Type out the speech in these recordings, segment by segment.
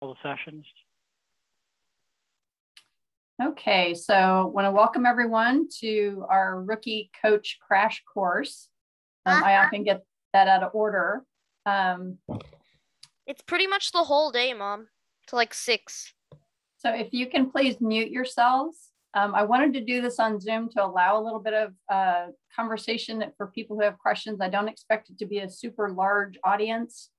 all the sessions. Okay, so I want to welcome everyone to our rookie coach crash course. I often get that out of order. It's pretty much the whole day, Mom, to like 6. So if you can please mute yourselves. I wanted to do this on Zoom to allow a little bit of conversation for people who have questions. I don't expect it to be a super large audience,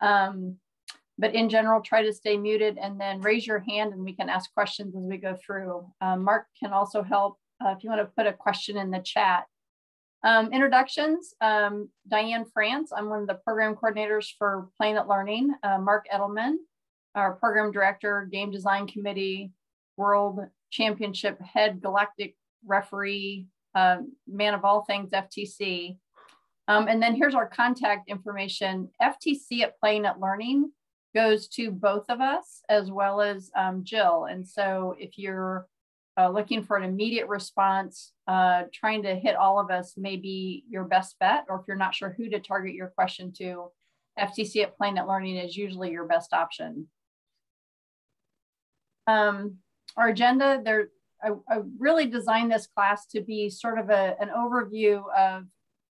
but in general, try to stay muted and then raise your hand and we can ask questions as we go through. Mark can also help if you want to put a question in the chat. Introductions, Diane France. I'm one of the program coordinators for Planet Learning. Mark Edelman, our program director, game design committee, world championship head galactic referee, man of all things FTC. And then here's our contact information. FTC at Planet Learning goes to both of us as well as Jill. And so if you're looking for an immediate response, trying to hit all of us may be your best bet, or if you're not sure who to target your question to, FTC at Planet Learning is usually your best option. Our agenda, I really designed this class to be sort of an overview of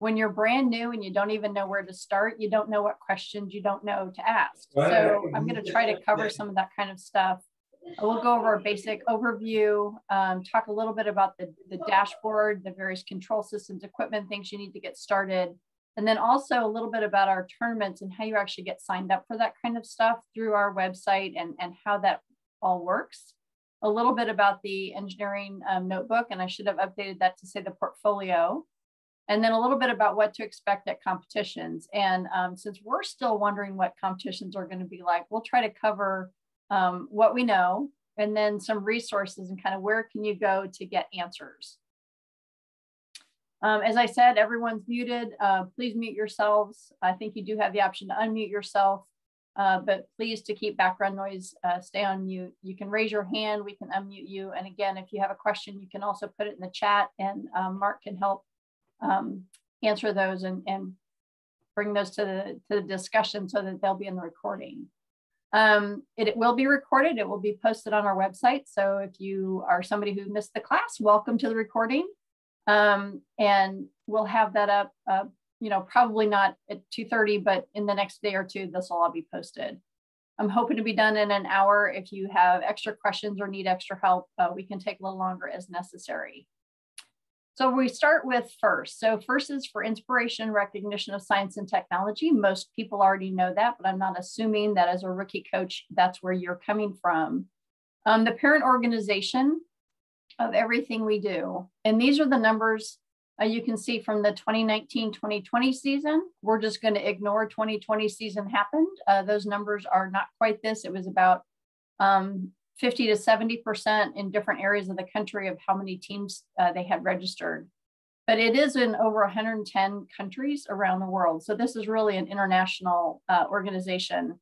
when you're brand new and you don't even know where to start, you don't know what questions you don't know to ask. So I'm going to try to cover some of that kind of stuff. We'll go over a basic overview, talk a little bit about the dashboard, the various control systems, equipment, things you need to get started. And then also a little bit about our tournaments and how you actually get signed up for that kind of stuff through our website and how that all works. A little bit about the engineering notebook, and I should have updated that to say the portfolio. And then a little bit about what to expect at competitions. And since we're still wondering what competitions are going to be like, we'll try to cover what we know, and then some resources and kind of where can you go to get answers. As I said, everyone's muted. Please mute yourselves. I think you do have the option to unmute yourself, but please to keep background noise, stay on mute. You can raise your hand, we can unmute you. And again, if you have a question, you can also put it in the chat and Mark can help answer those and bring those to the discussion so that they'll be in the recording. It will be recorded. It will be posted on our website. So if you are somebody who missed the class, welcome to the recording. And we'll have that up, probably not at 2:30, but in the next day or two, this will all be posted. I'm hoping to be done in an hour. If you have extra questions or need extra help, we can take a little longer as necessary. So we start with FIRST. So FIRST is for Inspiration, Recognition of Science and Technology. Most people already know that, but I'm not assuming that as a rookie coach, that's where you're coming from. The parent organization of everything we do. And these are the numbers you can see from the 2019-2020 season. We're just going to ignore 2020 season happened. Those numbers are not quite this. It was about 50 to 70% in different areas of the country of how many teams they had registered. But it is in over 110 countries around the world. So this is really an international organization.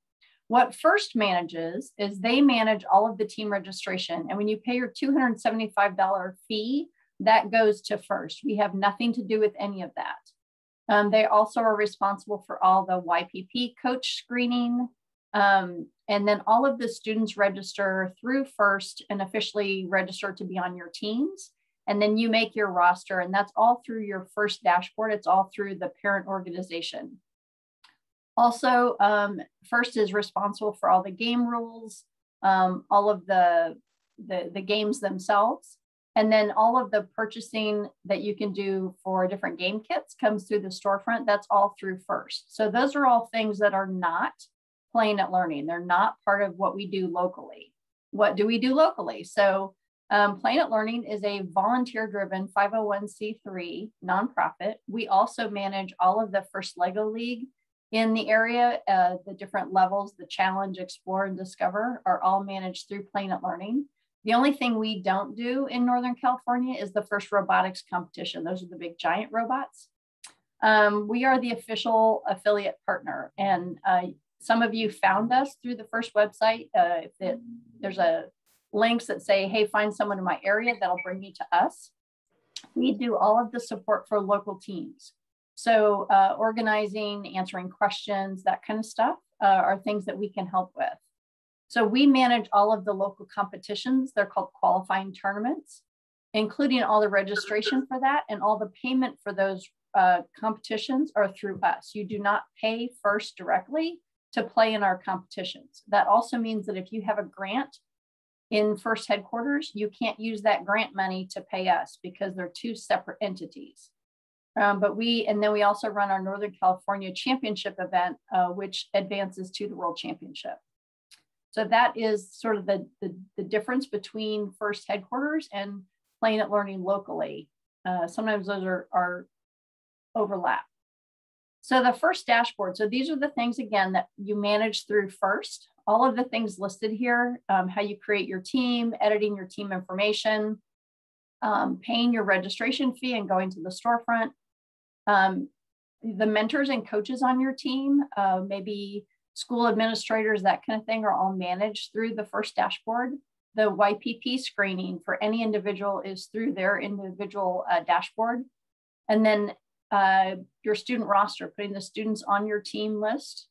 What FIRST manages is they manage all of the team registration. And when you pay your $275 fee, that goes to FIRST. We have nothing to do with any of that. They also are responsible for all the YPP coach screening. And then all of the students register through FIRST and officially register to be on your teams. And then you make your roster, and that's all through your FIRST dashboard. It's all through the parent organization. Also, FIRST is responsible for all the game rules, all of the games themselves. And then all of the purchasing that you can do for different game kits comes through the storefront. That's all through FIRST. So those are all things that are not Planet Learning. They're not part of what we do locally. What do we do locally? So Planet Learning is a volunteer-driven 501c3 nonprofit. We also manage all of the FIRST LEGO League in the area. The different levels, the Challenge, Explore, and Discover are all managed through Planet Learning. The only thing we don't do in Northern California is the FIRST robotics competition. Those are the big giant robots. We are the official affiliate partner, and some of you found us through the FIRST website. There's links that say, hey, find someone in my area, that'll bring you to us. We do all of the support for local teams. So organizing, answering questions, that kind of stuff are things that we can help with. So we manage all of the local competitions. They're called qualifying tournaments, including all the registration for that, and all the payment for those competitions are through us. You do not pay FIRST directly to play in our competitions. That also means that if you have a grant in FIRST headquarters, you can't use that grant money to pay us because they're two separate entities. And then we also run our Northern California Championship event, which advances to the World Championship. So that is sort of the difference between FIRST headquarters and Playing at Learning locally. Sometimes those are overlap. So the FIRST dashboard. So these are the things, again, that you manage through FIRST. All of the things listed here, how you create your team, editing your team information, paying your registration fee and going to the storefront. The mentors and coaches on your team, maybe school administrators, that kind of thing, are all managed through the FIRST dashboard. The YPP screening for any individual is through their individual dashboard. And then your student roster, putting the students on your team list.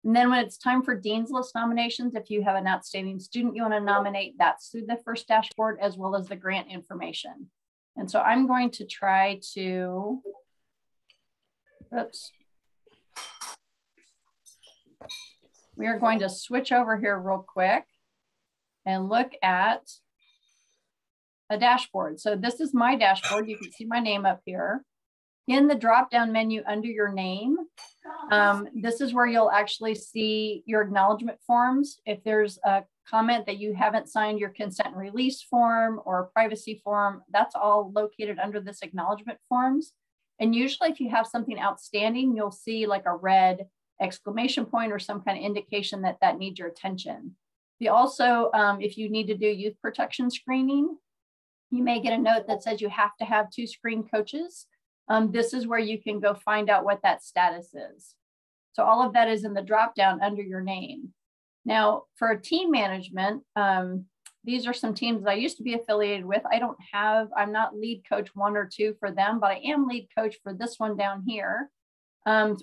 And then when it's time for Dean's List nominations, if you have an outstanding student you want to nominate, that's through the FIRST dashboard, as well as the grant information. And so I'm going to try to, oops. We are going to switch over here real quick and look at a dashboard. So this is my dashboard. You can see my name up here. In the drop-down menu under your name, this is where you'll actually see your acknowledgement forms. If there's a comment that you haven't signed your consent and release form or privacy form, that's all located under this acknowledgement forms. And usually if you have something outstanding, you'll see like a red exclamation point or some kind of indication that that needs your attention. You also, if you need to do youth protection screening, you may get a note that says you have to have 2 screen coaches. This is where you can go find out what that status is. So all of that is in the drop-down under your name. Now for team management, these are some teams that I used to be affiliated with. I'm not lead coach 1 or 2 for them, but I am lead coach for this one down here,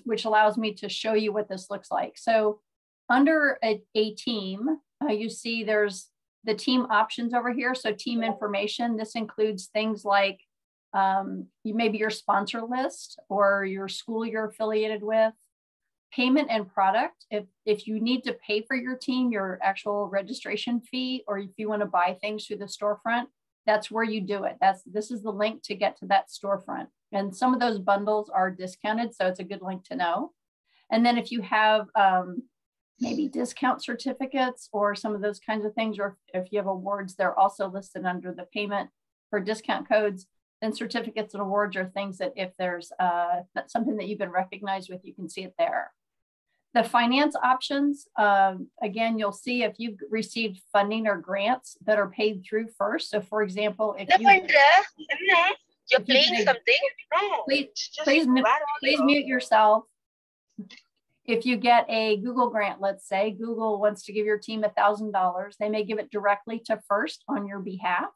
which allows me to show you what this looks like. So under a team, you see there's the team options over here. So team information, this includes things like maybe your sponsor list or your school you're affiliated with, payment and product. If you need to pay for your team, your actual registration fee, or if you want to buy things through the storefront, that's where you do it. This is the link to get to that storefront. And some of those bundles are discounted, so it's a good link to know. And then if you have maybe discount certificates or some of those kinds of things, or if you have awards, they're also listed under the payment for discount codes. And certificates and awards are things that if there's something that you've been recognized with, you can see it there. The finance options, again, you'll see if you've received funding or grants that are paid through FIRST. So for example, if you're playing something, no, please mute yourself. If you get a Google grant, let's say Google wants to give your team $1,000, they may give it directly to FIRST on your behalf.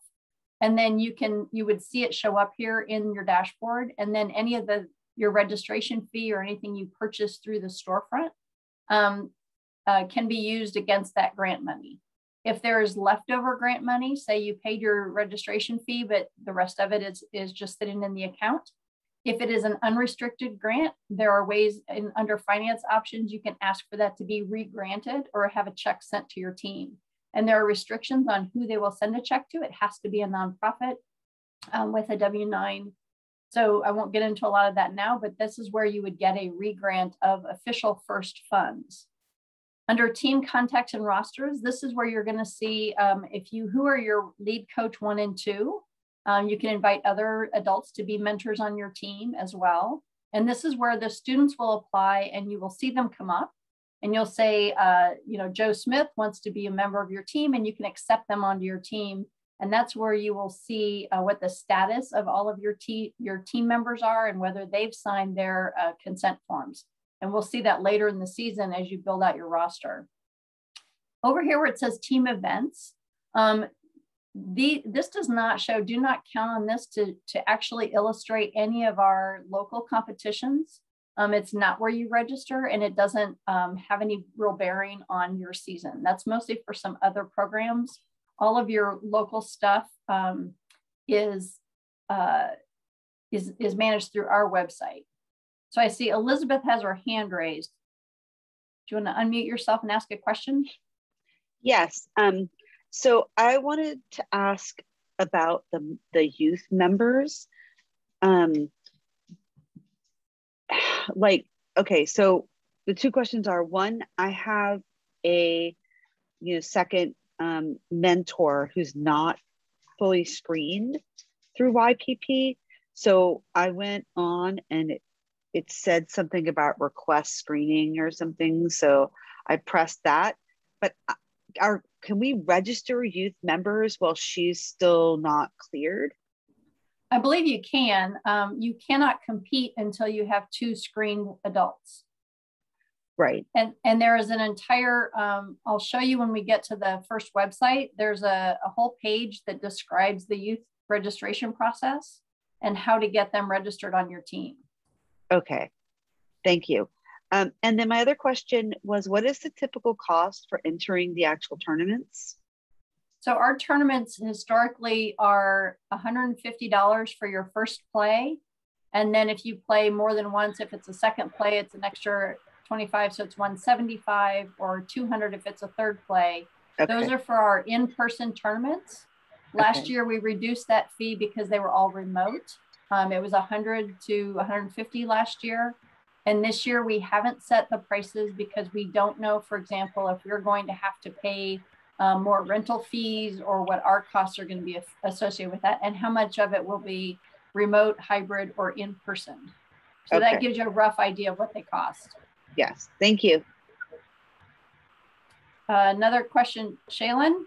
And then you would see it show up here in your dashboard. And then any of your registration fee or anything you purchase through the storefront can be used against that grant money. If there is leftover grant money, say you paid your registration fee, but the rest of it is just sitting in the account. If it is an unrestricted grant, there are ways under finance options, you can ask for that to be re-granted or have a check sent to your team. And there are restrictions on who they will send a check to. It has to be a nonprofit with a W-9. So I won't get into a lot of that now, but this is where you would get a re-grant of official FIRST funds. Under team contacts and rosters, this is where you're going to see who are your lead coach 1 and 2. You can invite other adults to be mentors on your team as well. And this is where the students will apply and you will see them come up. And you'll say, Joe Smith wants to be a member of your team, and you can accept them onto your team. And that's where you will see what the status of all of your team members are and whether they've signed their consent forms. And we'll see that later in the season as you build out your roster. Over here where it says team events, this does not show, do not count on this to actually illustrate any of our local competitions. It's not where you register, and it doesn't have any real bearing on your season. That's mostly for some other programs. All of your local stuff is managed through our website. So I see Elizabeth has her hand raised. Do you want to unmute yourself and ask a question? Yes. So I wanted to ask about the youth members. Okay, so the two questions are, one, I have a second mentor who's not fully screened through YPP. So I went on and it said something about request screening or something. So I pressed that. But can we register youth members while she's still not cleared? I believe you can. You cannot compete until you have 2 screened adults. Right. And there is an entire, I'll show you when we get to the first website, there's a whole page that describes the youth registration process and how to get them registered on your team. Okay, thank you. And then my other question was, what is the typical cost for entering the actual tournaments? So our tournaments historically are $150 for your first play. And then if you play more than once, if it's a second play, it's an extra 25. So it's $175, or $200 if it's a third play. Okay. Those are for our in-person tournaments. Last year, we reduced that fee because they were all remote. It was $100 to $150 last year. And this year we haven't set the prices because we don't know, for example, if we're going to have to pay more rental fees or what our costs are going to be associated with that, and how much of it will be remote, hybrid, or in person. So that gives you a rough idea of what they cost. Yes, thank you. Another question, Shaylin?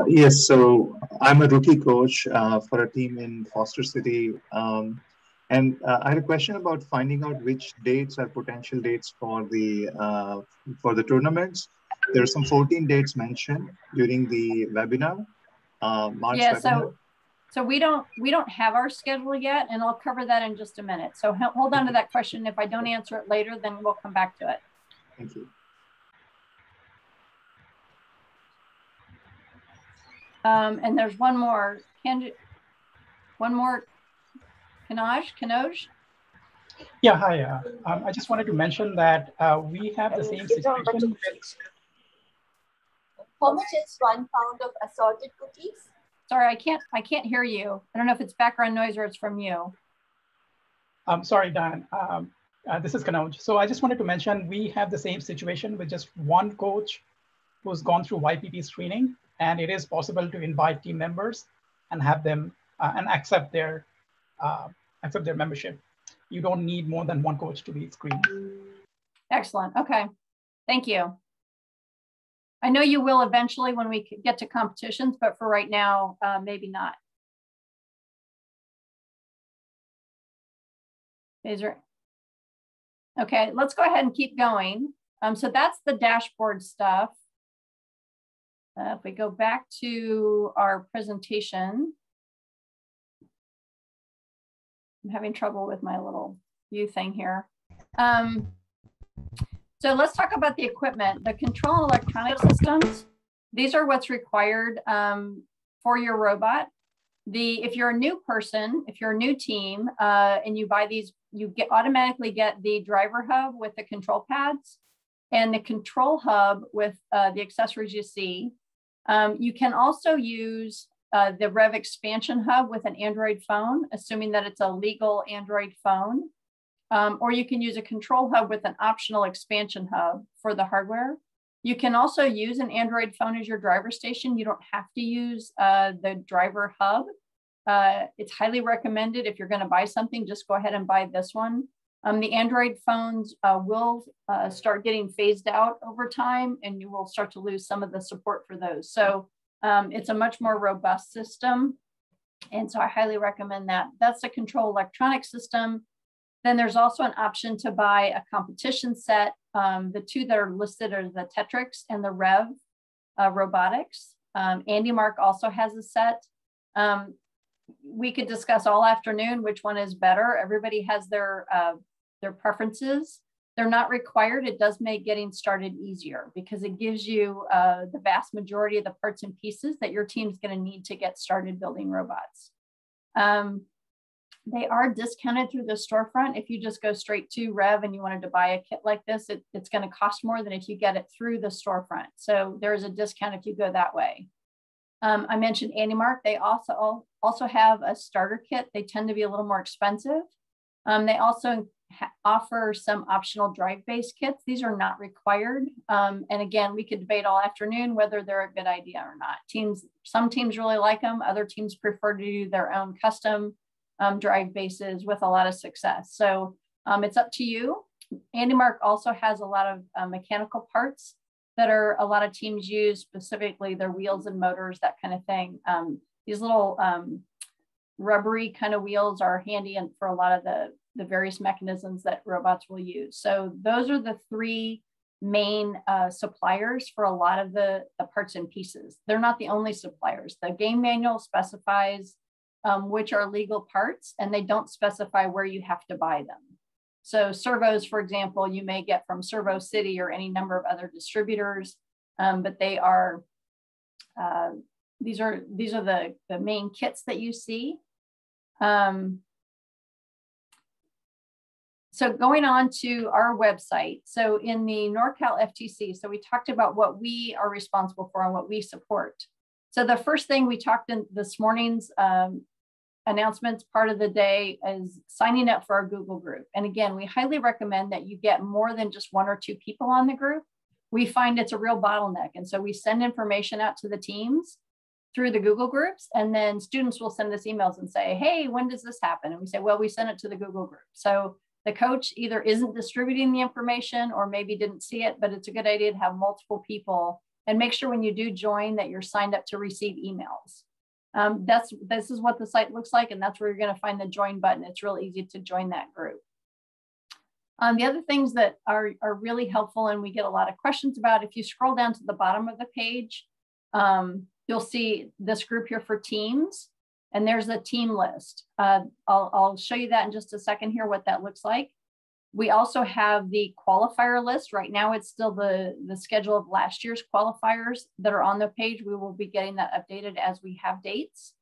Yes, so I'm a rookie coach for a team in Foster City. And I had a question about finding out which dates are potential dates for the tournaments. There are some 14 dates mentioned during the webinar, March webinar. So we don't have our schedule yet, and I'll cover that in just a minute. So hold on to that question. If I don't answer it later, then we'll come back to it. Thank you. And there's one more. Kanoj? Yeah, hi. I just wanted to mention that we have the same situation. How much is 1 pound of assorted cookies? Sorry, I can't hear you. I don't know if it's background noise or it's from you. Sorry, Dan. This is Kanoj. So I just wanted to mention we have the same situation with just one coach who's gone through YPP screening, and it is possible to invite team members and have them and accept their membership. You don't need more than one coach to be screened. Excellent. Okay. Thank you. I know you will eventually when we get to competitions, but for right now, maybe not. Okay, let's go ahead and keep going. So that's the dashboard stuff. If we go back to our presentation, I'm having trouble with my little view thing here. So let's talk about the equipment. The control and electronic systems, these are what's required for your robot. If you're a new person, if you're a new team and you buy these, you automatically get the driver hub with the control pads and the control hub with the accessories you see. You can also use the Rev Expansion Hub with an Android phone, assuming that it's a legal Android phone. Or you can use a control hub with an optional expansion hub for the hardware. You can also use an Android phone as your driver station. You don't have to use the driver hub. It's highly recommended if you're going to buy something, just go ahead and buy this one. The Android phones will start getting phased out over time, and you will start to lose some of the support for those. So it's a much more robust system. And so I highly recommend that. That's the control electronic system. Then there's also an option to buy a competition set. The two that are listed are the Tetrix and the Rev Robotics. Andy Mark also has a set. We could discuss all afternoon which one is better. Everybody has their their preferences. They're not required. It does make getting started easier because it gives you the vast majority of the parts and pieces that your team's going to need to get started building robots. They are discounted through the storefront. If you just go straight to Rev and you wanted to buy a kit like this, it's going to cost more than if you get it through the storefront. So there's a discount if you go that way. I mentioned AndyMark. They also have a starter kit. They tend to be a little more expensive. They also offer some optional drive-based kits. These are not required. And again, we could debate all afternoon whether they're a good idea or not. Some teams really like them. Other teams prefer to do their own custom drive bases with a lot of success. So it's up to you. AndyMark also has a lot of mechanical parts that are a lot of teams use, specifically their wheels and motors, that kind of thing. These little rubbery kind of wheels are handy and for a lot of the various mechanisms that robots will use. So those are the three main suppliers for a lot of the parts and pieces. They're not the only suppliers. The game manual specifies which are legal parts, and they don't specify where you have to buy them. So servos, for example, you may get from Servo City or any number of other distributors, but they are, these are the main kits that you see. So going on to our website, so in the NorCal FTC, so we talked about what we are responsible for and what we support. So the first thing we talked in this morning's announcements part of the day is signing up for our Google group. And again, we highly recommend that you get more than just 1 or 2 people on the group. We find it's a real bottleneck. And so we send information out to the teams through the Google groups, and then students will send us emails and say, hey, when does this happen? And we say, well, we sent it to the Google group. So the coach either isn't distributing the information or maybe didn't see it, but it's a good idea to have multiple people and make sure when you do join that you're signed up to receive emails. This is what the site looks like, and that's where you're going to find the join button. It's real easy to join that group. The other things that are really helpful and we get a lot of questions about, if you scroll down to the bottom of the page, you'll see this group here for teams, and there's a team list. I'll show you that in just a second here, what that looks like. We also have the qualifier list. Right now, it's still the schedule of last year's qualifiers that are on the page. We will be getting that updated as we have dates.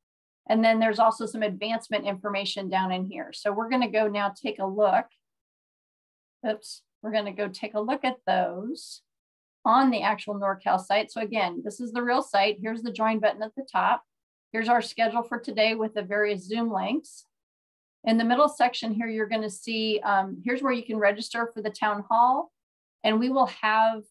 And then there's also some advancement information down in here. So we're going to go now take a look. Oops, we're going to go take a look at those on the actual NorCal site. So again, this is the real site. Here's the join button at the top. Here's our schedule for today with the various Zoom links. In the middle section here, you're going to see, here's where you can register for the town hall. And we will have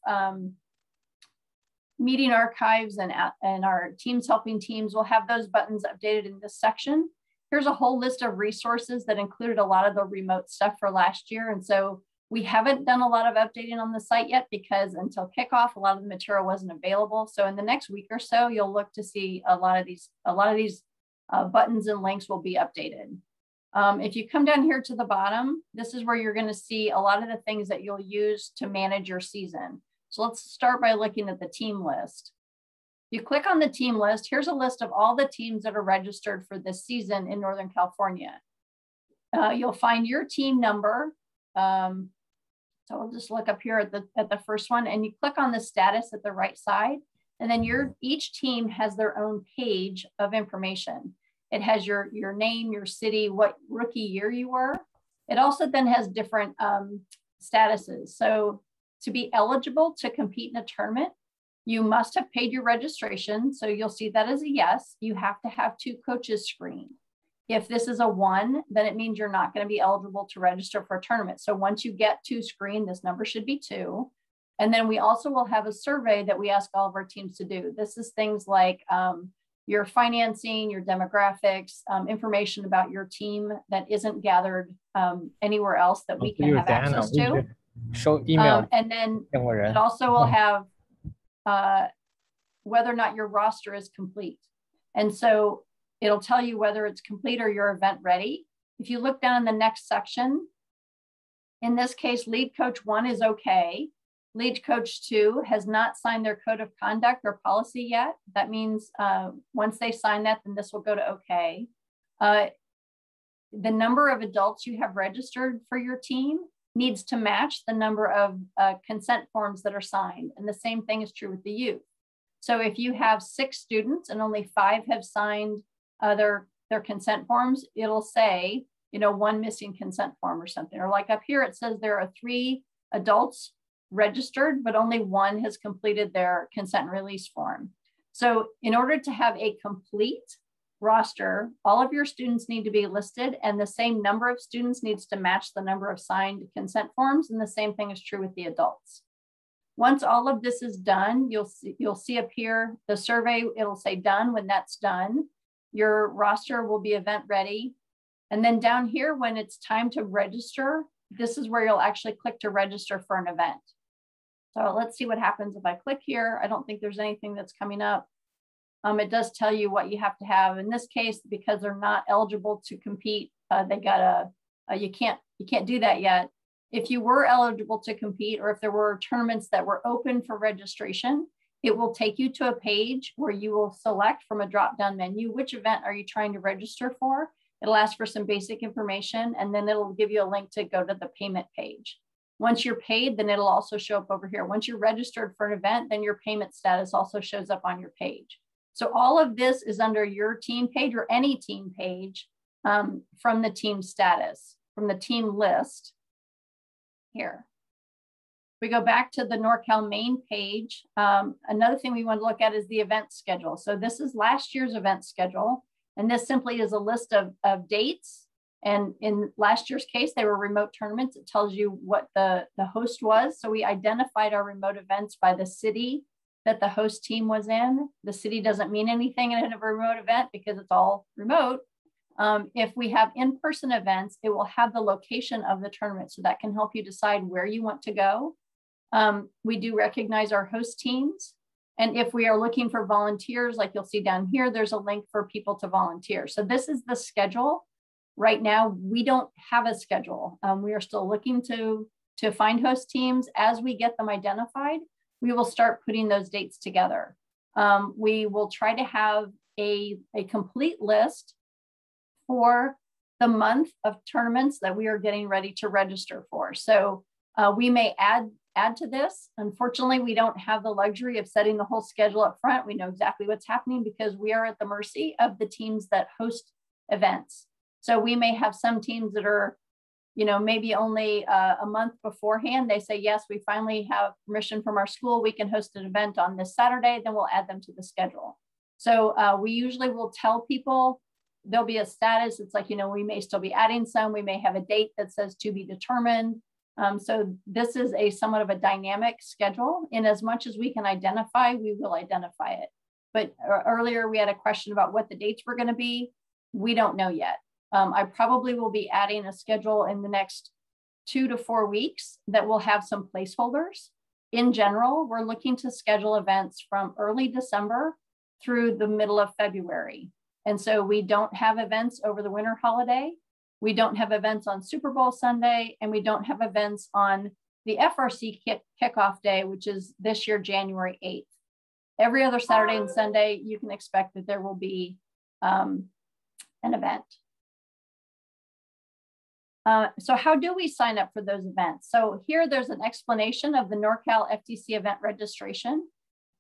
meeting archives and our teams helping teams. We'll have those buttons updated in this section. Here's a whole list of resources that included a lot of the remote stuff for last year. And so we haven't done a lot of updating on the site yet because until kickoff, a lot of the material wasn't available. So in the next week or so, you'll look to see a lot of these buttons and links will be updated. If you come down here to the bottom, this is where you're going to see a lot of the things that you'll use to manage your season. So let's start by looking at the team list. You click on the team list. Here's a list of all the teams that are registered for this season in Northern California. You'll find your team number. So I'll just look up here at the first one, and you click on the status at the right side, and then each team has their own page of information. It has your name, your city, what rookie year you were. It also then has different statuses. So to be eligible to compete in a tournament, you must have paid your registration. So you'll see that as a yes. You have to have 2 coaches screened. If this is a 1, then it means you're not going to be eligible to register for a tournament. So once you get 2 screened, this number should be 2. And then we also will have a survey that we ask all of our teams to do. This is things like your financing, your demographics, information about your team that isn't gathered anywhere else that we can have access to. Show email. And then it also will have whether or not your roster is complete. And so it'll tell you whether it's complete or your event ready. If you look down in the next section, in this case, lead coach 1 is okay. Lead coach 2 has not signed their code of conduct or policy yet. That means once they sign that, then this will go to okay. The number of adults you have registered for your team needs to match the number of consent forms that are signed. And the same thing is true with the youth. So if you have 6 students and only 5 have signed their consent forms, it'll say, you know, 1 missing consent form or something. Or like up here, it says there are 3 adults registered, but only 1 has completed their consent and release form. So in order to have a complete roster, all of your students need to be listed, and the same number of students needs to match the number of signed consent forms. And the same thing is true with the adults. Once all of this is done, you'll see up here the survey, it'll say done. When that's done, your roster will be event ready. And then down here, when it's time to register, this is where you'll actually click to register for an event. So let's see what happens if I click here. I don't think there's anything that's coming up. It does tell you what you have to have. In this case, because they're not eligible to compete, they got you can't do that yet. If you were eligible to compete, or if there were tournaments that were open for registration, it will take you to a page where you will select from a drop-down menu, which event are you trying to register for? It'll ask for some basic information, and then it'll give you a link to go to the payment page. Once you're paid, then it'll also show up over here. Once you're registered for an event, then your payment status also shows up on your page. So all of this is under your team page or any team page from the team status, from the team list here. We go back to the NorCal main page. Another thing we want to look at is the event schedule. So this is last year's event schedule. And this simply is a list of dates. And in last year's case, they were remote tournaments. It tells you what the host was. So we identified our remote events by the city that the host team was in. The city doesn't mean anything in a remote event because it's all remote. If we have in-person events, it will have the location of the tournament. So that can help you decide where you want to go. We do recognize our host teams. And if we are looking for volunteers, like you'll see down here, there's a link for people to volunteer. So this is the schedule. Right now, we don't have a schedule. We are still looking to find host teams. As we get them identified, we will start putting those dates together. We will try to have a complete list for the month of tournaments that we are getting ready to register for. So we may add to this. Unfortunately, we don't have the luxury of setting the whole schedule up front. We know exactly what's happening because we are at the mercy of the teams that host events. So we may have some teams that are, you know, maybe only a month beforehand. They say, yes, we finally have permission from our school. We can host an event on this Saturday. Then we'll add them to the schedule. So we usually will tell people there'll be a status. It's like, you know, we may still be adding some. We may have a date that says to be determined. So this is a somewhat of a dynamic schedule. In as much as we can identify, we will identify it. But earlier we had a question about what the dates were going to be. We don't know yet. I probably will be adding a schedule in the next 2 to 4 weeks that will have some placeholders. In general, we're looking to schedule events from early December through the middle of February. And so we don't have events over the winter holiday. We don't have events on Super Bowl Sunday, and we don't have events on the FRC kickoff day, which is this year, January 8th. Every other Saturday and Sunday, you can expect that there will be an event. So how do we sign up for those events? So here there's an explanation of the NorCal FTC event registration,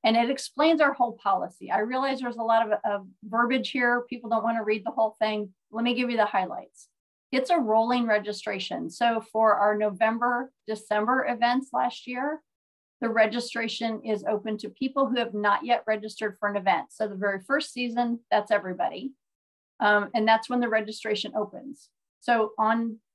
and it explains our whole policy. I realize there's a lot of verbiage here. People don't want to read the whole thing. Let me give you the highlights. It's a rolling registration. So for our November, December events last year, the registration is open to people who have not yet registered for an event. So the very first season, that's everybody. And that's when the registration opens. So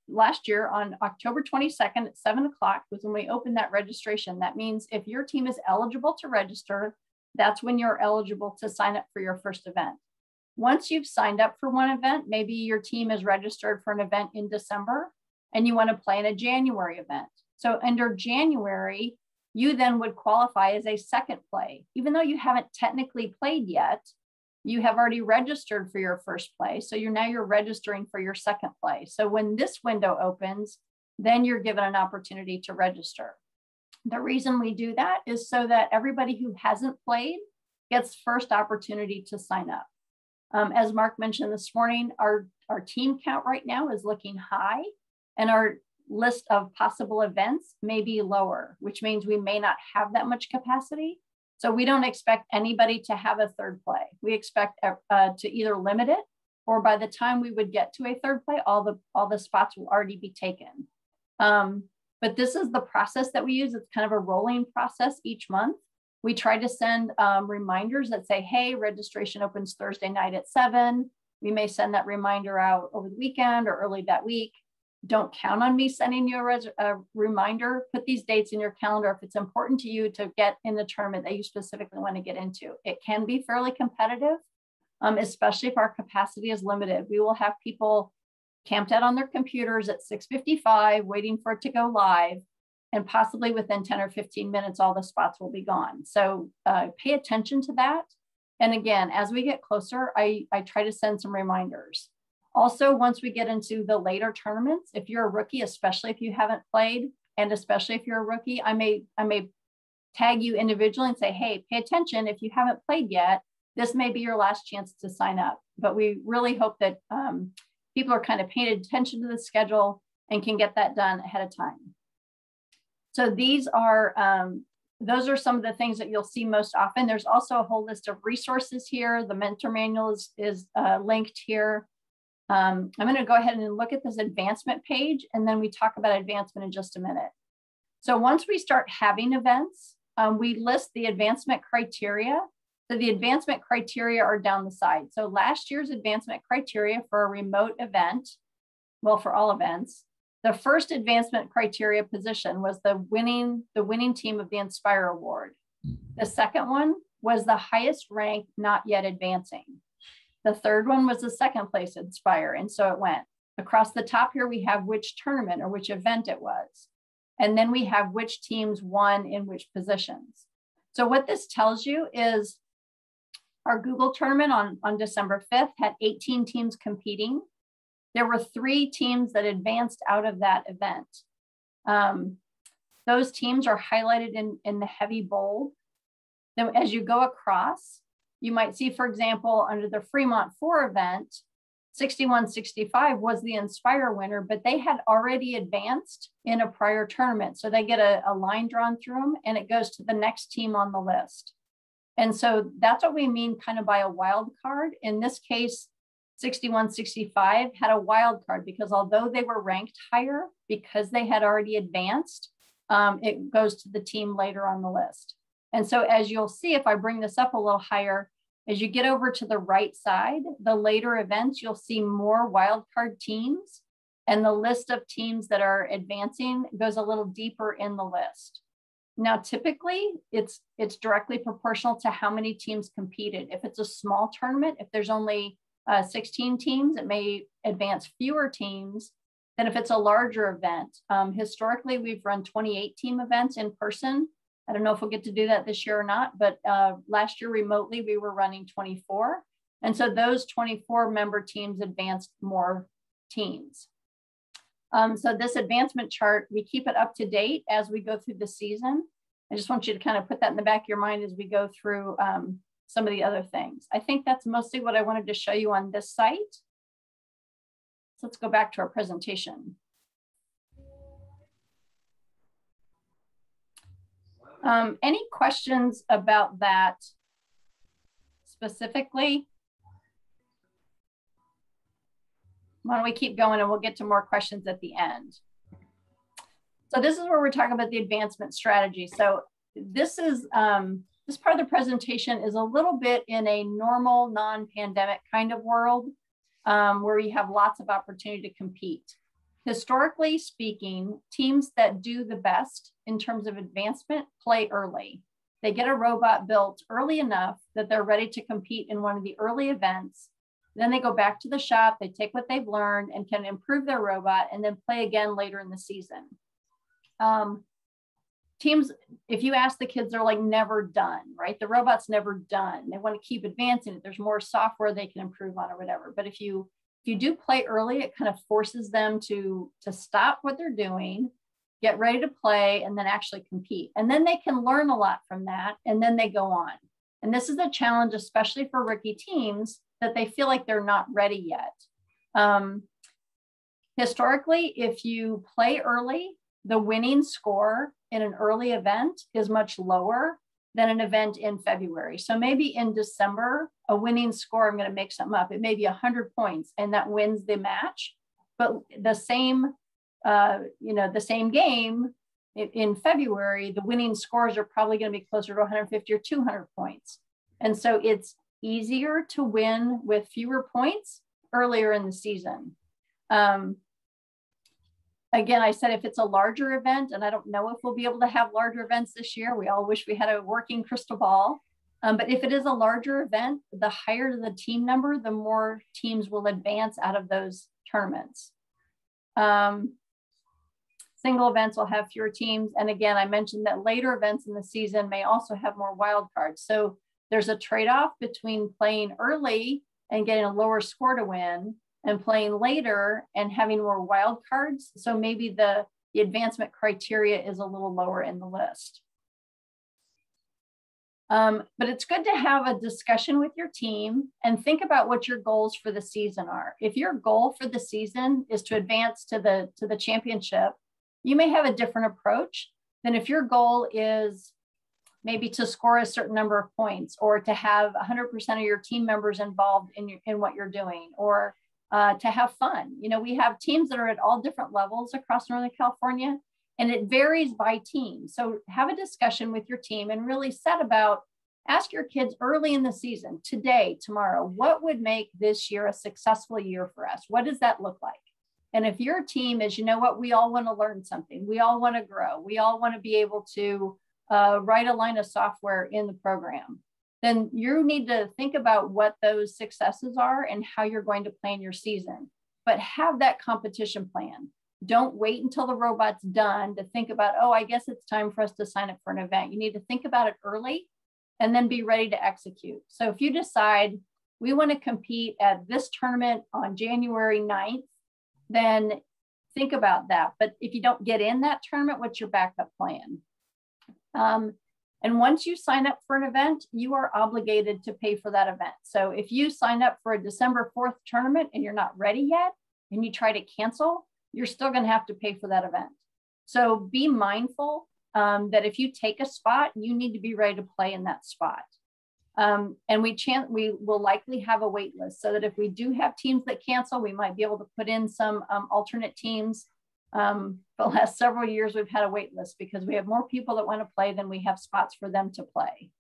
last year on October 22nd at 7 o'clock was when we opened that registration. That means if your team is eligible to register, that's when you're eligible to sign up for your first event. Once you've signed up for one event, maybe your team is registered for an event in December and you want to play in a January event. So under January, you then would qualify as a second play. Even though you haven't technically played yet, you have already registered for your first play. So you're registering for your second play. So when this window opens, then you're given an opportunity to register. The reason we do that is so that everybody who hasn't played gets first opportunity to sign up. As Mark mentioned this morning, our team count right now is looking high, and our list of possible events may be lower, which means we may not have that much capacity. So we don't expect anybody to have a third play. We expect to either limit it, or by the time we would get to a third play, all the spots will already be taken. But this is the process that we use. It's kind of a rolling process each month. We try to send reminders that say, hey, registration opens Thursday night at 7. We may send that reminder out over the weekend or early that week. Don't count on me sending you a reminder. Put these dates in your calendar if it's important to you to get in the tournament that you specifically want to get into. It can be fairly competitive, especially if our capacity is limited. We will have people camped out on their computers at 6:55, waiting for it to go live, and possibly within 10 or 15 minutes, all the spots will be gone. So pay attention to that. And again, as we get closer, I try to send some reminders. Also, once we get into the later tournaments, if you're a rookie, especially if you haven't played, and especially if you're a rookie, I may tag you individually and say, hey, pay attention. If you haven't played yet, this may be your last chance to sign up. But we really hope that people are kind of paying attention to the schedule and can get that done ahead of time. So these are, those are some of the things that you'll see most often. There's also a whole list of resources here. The mentor manual is linked here. I'm going to go ahead and look at this advancement page, and then we talk about advancement in just a minute. So once we start having events, we list the advancement criteria. So the advancement criteria are down the side. So last year's advancement criteria for a remote event, well, for all events, the first advancement criteria position was the winning team of the Inspire Award. The second one was the highest rank not yet advancing. The third one was the second place Inspire, and so it went. Across the top here, we have which tournament or which event it was. And then we have which teams won in which positions. So what this tells you is our Google tournament on December 5th had 18 teams competing. There were 3 teams that advanced out of that event. Those teams are highlighted in the heavy bold. Then as you go across, you might see, for example, under the Fremont 4 event, 6165 was the Inspire winner, but they had already advanced in a prior tournament. So they get a line drawn through them, and it goes to the next team on the list. And so that's what we mean kind of by a wild card. In this case, 6165 had a wild card because although they were ranked higher, because they had already advanced, it goes to the team later on the list. And so as you'll see, if I bring this up a little higher, as you get over to the right side, the later events, you'll see more wildcard teams, and the list of teams that are advancing goes a little deeper in the list. Now, typically, it's directly proportional to how many teams competed. If it's a small tournament, if there's only 16 teams, it may advance fewer teams than if it's a larger event. Historically, we've run 28 team events in person. I don't know if we'll get to do that this year or not, but last year remotely, we were running 24. And so those 24 member teams advanced more teams. So this advancement chart, we keep it up to date as we go through the season. I just want you to kind of put that in the back of your mind as we go through some of the other things. I think that's mostly what I wanted to show you on this site. So let's go back to our presentation. Any questions about that specifically? Why don't we keep going and we'll get to more questions at the end. So this is where we're talking about the advancement strategy. So this is, this part of the presentation is a little bit in a normal non-pandemic kind of world where you have lots of opportunity to compete. Historically speaking, teams that do the best in terms of advancement play early. They get a robot built early enough that they're ready to compete in one of the early events. Then they go back to the shop, they take what they've learned and can improve their robot and then play again later in the season. Teams, if you ask the kids, they're like never done, right? The robot's never done. They want to keep advancing it. There's more software they can improve on or whatever. But if you do play early, it kind of forces them to stop what they're doing, get ready to play, and then actually compete. And then they can learn a lot from that, and then they go on. And this is a challenge, especially for rookie teams, that they feel like they're not ready yet. Historically, if you play early, the winning score in an early event is much lower than an event in February. So maybe in December, a winning score, I'm going to make something up, it may be 100 points and that wins the match. But the same, the same game in February, the winning scores are probably going to be closer to 150 or 200 points. And so it's easier to win with fewer points earlier in the season. Again, I said if it's a larger event, and I don't know if we'll be able to have larger events this year, we all wish we had a working crystal ball. But if it is a larger event, the higher the team number, the more teams will advance out of those tournaments. Single events will have fewer teams. And again, I mentioned that later events in the season may also have more wild cards. So there's a trade-off between playing early and getting a lower score to win and playing later and having more wild cards. So maybe the advancement criteria is a little lower in the list. But it's good to have a discussion with your team and think about what your goals for the season are. If your goal for the season is to advance to the championship, you may have a different approach than if your goal is maybe to score a certain number of points or to have 100% of your team members involved in what you're doing, or to have fun. You know, we have teams that are at all different levels across Northern California, and it varies by team. So have a discussion with your team and really ask your kids early in the season, today, tomorrow, what would make this year a successful year for us? What does that look like? And if your team is, you know what, we all want to learn something, we all want to grow, we all want to be able to write a line of software in the program, then you need to think about what those successes are and how you're going to plan your season. But have that competition plan. Don't wait until the robot's done to think about, oh, I guess it's time for us to sign up for an event. You need to think about it early and then be ready to execute. So if you decide we want to compete at this tournament on January 9th, then think about that. But if you don't get in that tournament, what's your backup plan? And once you sign up for an event, you are obligated to pay for that event. So if you sign up for a December 4th tournament and you're not ready yet, and you try to cancel, you're still going to have to pay for that event. So be mindful that if you take a spot, you need to be ready to play in that spot. And we will likely have a wait list so that if we do have teams that cancel, we might be able to put in some alternate teams. The last several years, we've had a wait list because we have more people that want to play than we have spots for them to play.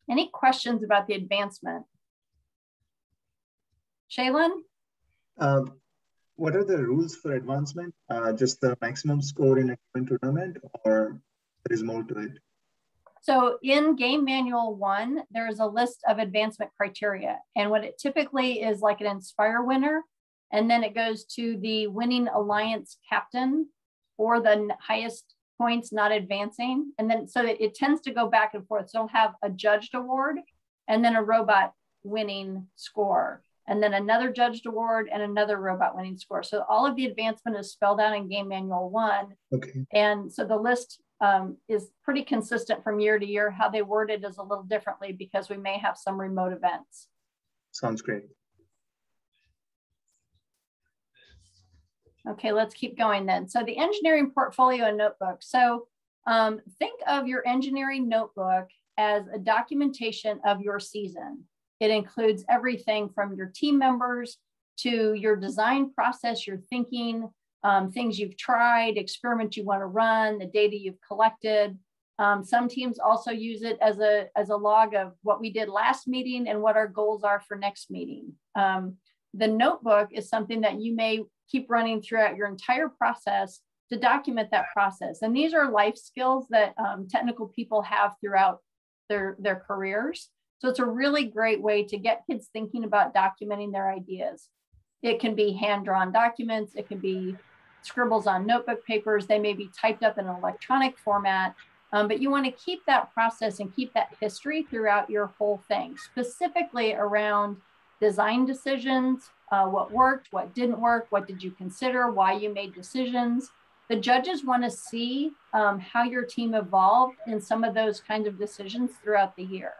Any questions about the advancement? Shaylin? What are the rules for advancement? Just the maximum score in a given tournament, or there is more to it? So in Game Manual 1, there's a list of advancement criteria. And what it typically is like an Inspire winner. And then it goes to the winning alliance captain or the highest points not advancing. And then so it tends to go back and forth. So you'll have a judged award and then a robot winning score, and then another judged award and another robot winning score. So all of the advancement is spelled out in Game Manual 1. Okay. And so the list is pretty consistent from year to year. How they word it is a little differently because we may have some remote events. Sounds great. Okay, let's keep going then. So the engineering portfolio and notebook. So think of your engineering notebook as a documentation of your season. It includes everything from your team members to your design process, your thinking, things you've tried, experiments you want to run, the data you've collected. Some teams also use it as a log of what we did last meeting and what our goals are for next meeting. The notebook is something that you may keep running throughout your entire process to document that process. And these are life skills that technical people have throughout their careers. So it's a really great way to get kids thinking about documenting their ideas. It can be hand-drawn documents. It can be scribbles on notebook papers. They may be typed up in an electronic format, but you want to keep that process and keep that history throughout your whole thing, specifically around design decisions, what worked, what didn't work, what did you consider, why you made decisions. The judges want to see how your team evolved in some of those kinds of decisions throughout the year.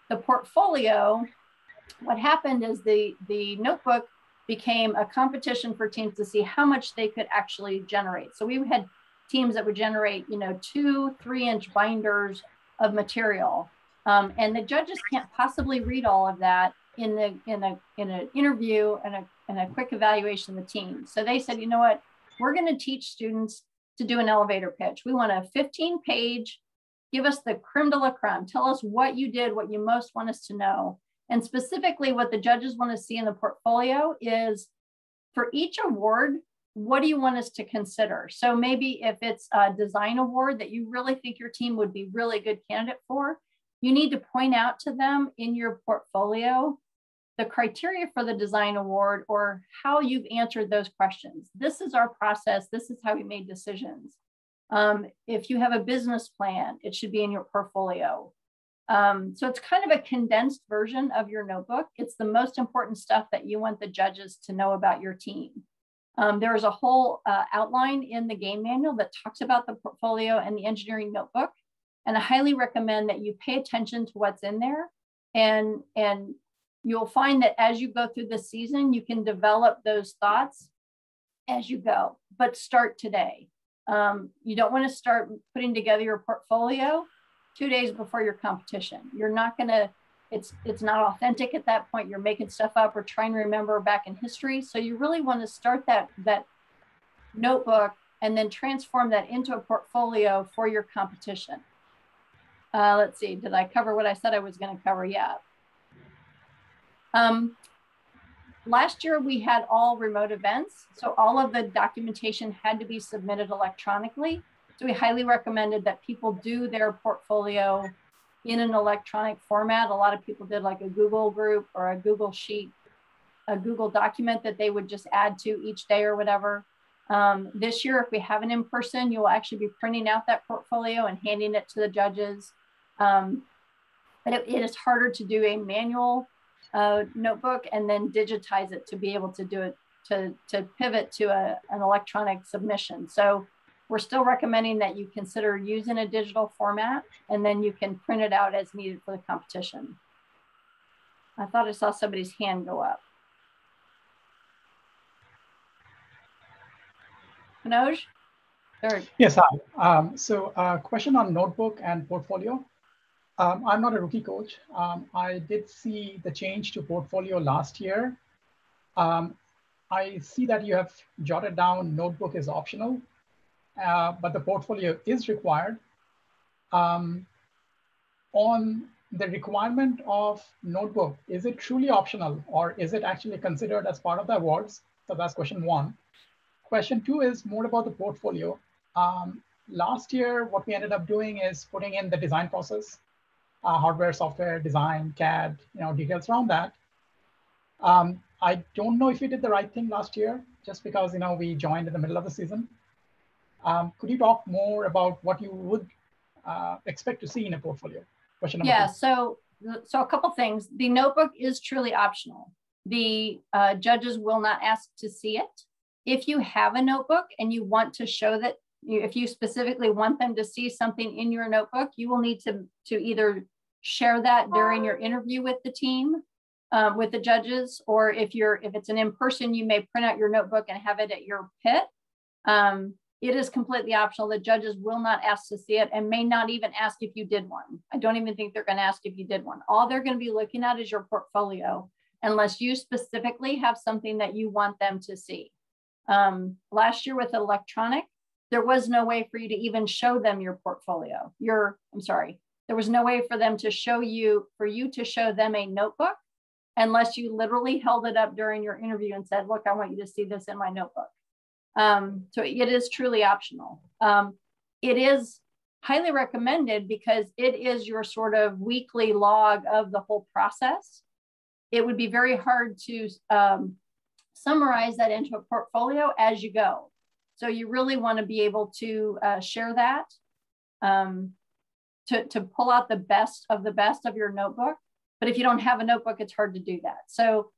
The portfolio, what happened is the notebook became a competition for teams to see how much they could actually generate. So we had teams that would generate, 2 3-inch binders of material. And the judges can't possibly read all of that in an interview and a quick evaluation of the team. So they said, you know what, we're going to teach students to do an elevator pitch. We want a 15-page, give us the creme de la creme. Tell us what you did, what you most want us to know. And specifically what the judges want to see in the portfolio is for each award, what do you want us to consider? So maybe if it's a design award that you really think your team would be really good candidate for, you need to point out to them in your portfolio the criteria for the design award or how you've answered those questions. This is our process. This is how we made decisions. If you have a business plan, it should be in your portfolio. So it's kind of a condensed version of your notebook. It's the most important stuff that you want the judges to know about your team. There is a whole outline in the game manual that talks about the portfolio and the engineering notebook. And I highly recommend that you pay attention to what's in there. And you'll find that as you go through the season, you can develop those thoughts as you go, but start today. You don't want to start putting together your portfolio 2 days before your competition. You're not going to, it's not authentic at that point. You're making stuff up or trying to remember back in history. So you really want to start that notebook and then transform that into a portfolio for your competition. Let's see, did I cover what I said I was going to cover? Yeah. Last year we had all remote events. So all of the documentation had to be submitted electronically. So we highly recommended that people do their portfolio in an electronic format. A lot of people did like a Google group or a Google sheet, a Google document that they would just add to each day or whatever. This year, if we have an in-person, you'll actually be printing out that portfolio and handing it to the judges. But it is harder to do a manual notebook and then digitize it to be able to do it, to pivot to an electronic submission. So we're still recommending that you consider using a digital format and then you can print it out as needed for the competition. I thought I saw somebody's hand go up. Manoj? Third. Yes, hi. So question on notebook and portfolio. I'm not a rookie coach. I did see the change to portfolio last year. I see that you have jotted down notebook is optional, but the portfolio is required. On the requirement of notebook, is it truly optional or is it actually considered as part of the awards? So that's question one. Question two is more about the portfolio. Last year, what we ended up doing is putting in the design process, hardware, software, design, CAD, details around that. I don't know if we did the right thing last year, just because we joined in the middle of the season. Could you talk more about what you would expect to see in a portfolio? Question number two. So a couple things. The notebook is truly optional. The judges will not ask to see it. If you have a notebook and you want to show that, if you specifically want them to see something in your notebook, you will need to either share that during your interview with the team, with the judges, or if it's an in-person, you may print out your notebook and have it at your pit. It is completely optional. The judges will not ask to see it and may not even ask if you did one. I don't even think they're going to ask if you did one. All they're going to be looking at is your portfolio, unless you specifically have something that you want them to see. Last year with electronic, there was no way for you to even show them your portfolio. There was no way for them to show you, for you to show them a notebook unless you literally held it up during your interview and said, look, I want you to see this in my notebook. So it is truly optional. It is highly recommended because it is your sort of weekly log of the whole process. It would be very hard to summarize that into a portfolio as you go. So you really want to be able to share that, to pull out the best of your notebook. But if you don't have a notebook, it's hard to do that. So